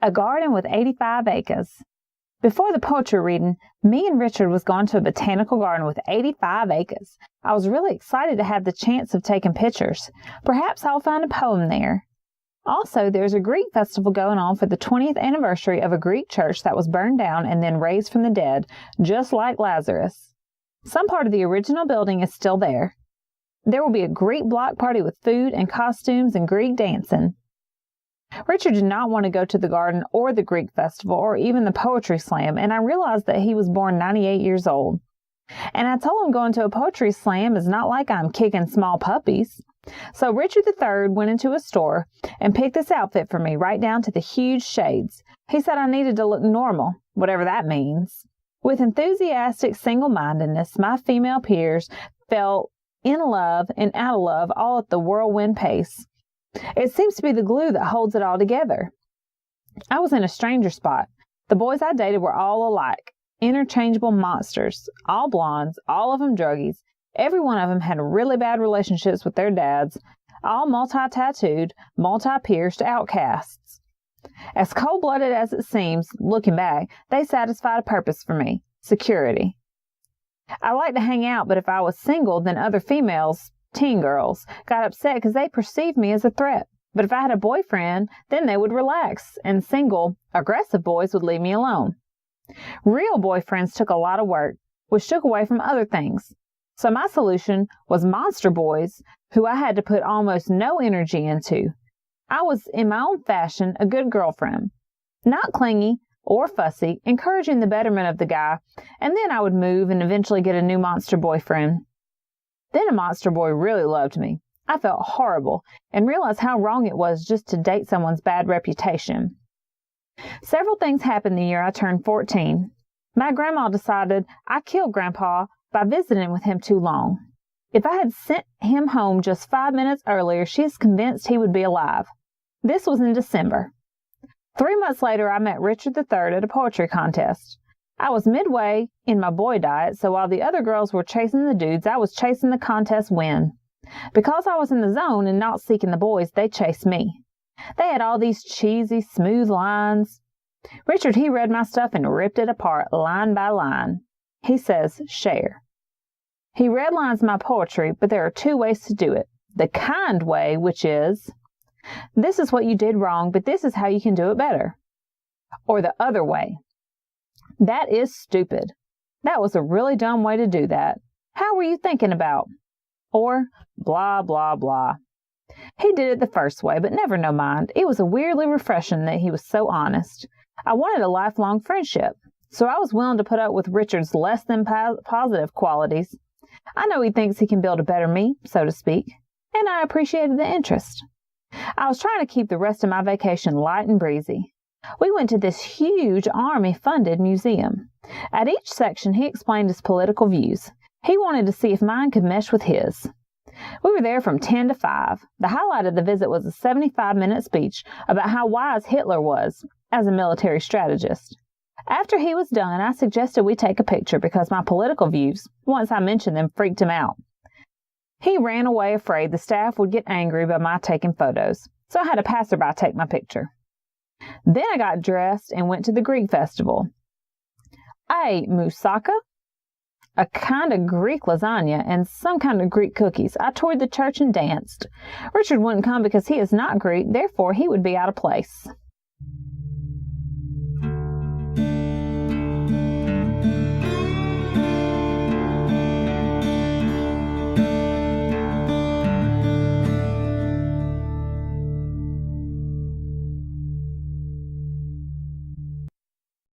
A garden with 85 acres. Before the poetry reading, me and Richard was going to a botanical garden with 85 acres. I was really excited to have the chance of taking pictures. Perhaps I'll find a poem there. Also, there's a Greek festival going on for the 20th anniversary of a Greek church that was burned down and then raised from the dead, just like Lazarus. Some part of the original building is still there. There will be a Greek block party with food and costumes and Greek dancing. Richard did not want to go to the garden or the Greek festival or even the poetry slam, and I realized that he was born 98 years old. And I told him going to a poetry slam is not like I'm kicking small puppies. So Richard III went into a store and picked this outfit for me, right down to the huge shades. He said I needed to look normal, whatever that means. With enthusiastic single-mindedness, my female peers fell in love and out of love all at the whirlwind pace. It seems to be the glue that holds it all together. I was in a stranger spot. The boys I dated were all alike, interchangeable monsters, all blondes, all of them druggies. Every one of them had really bad relationships with their dads, all multi-tattooed, multi-pierced outcasts. As cold-blooded as it seems, looking back, they satisfied a purpose for me, security. I liked to hang out, but if I was single, then other females, teen girls, got upset because they perceived me as a threat. But if I had a boyfriend, then they would relax, and single, aggressive boys would leave me alone. Real boyfriends took a lot of work, which took away from other things. So my solution was monster boys, who I had to put almost no energy into. I was, in my own fashion, a good girlfriend. Not clingy or fussy, encouraging the betterment of the guy, and then I would move and eventually get a new monster boyfriend. Then a monster boy really loved me. I felt horrible and realized how wrong it was just to date someone's bad reputation. Several things happened the year I turned 14. My grandma decided I killed Grandpa by visiting with him too long. If I had sent him home just 5 minutes earlier, she is convinced he would be alive. This was in December. 3 months later, I met Richard III at a poetry contest. I was midway in my boy diet, so while the other girls were chasing the dudes, I was chasing the contest win. Because I was in the zone and not seeking the boys, they chased me. They had all these cheesy, smooth lines. Richard, he read my stuff and ripped it apart line by line. He says, share. He redlines my poetry, but there are 2 ways to do it. The kind way, which is, this is what you did wrong, but this is how you can do it better. Or the other way. That is stupid. That was a really dumb way to do that. How were you thinking about? Or blah, blah, blah. He did it the first way, but never no mind. It was weirdly refreshing that he was so honest. I wanted a lifelong friendship, so I was willing to put up with Richard's less than positive qualities. I know he thinks he can build a better me, so to speak, and I appreciated the interest. I was trying to keep the rest of my vacation light and breezy. We went to this huge Army-funded museum. At each section, he explained his political views. He wanted to see if mine could mesh with his. We were there from 10 to 5. The highlight of the visit was a 75-minute speech about how wise Hitler was as a military strategist. After he was done, I suggested we take a picture because my political views, once I mentioned them, freaked him out. He ran away afraid the staff would get angry by my taking photos, so I had a passerby take my picture. Then I got dressed and went to the Greek festival. I ate moussaka, a kind of Greek lasagna, and some kind of Greek cookies. I toured the church and danced. Richard wouldn't come because he is not Greek, therefore he would be out of place.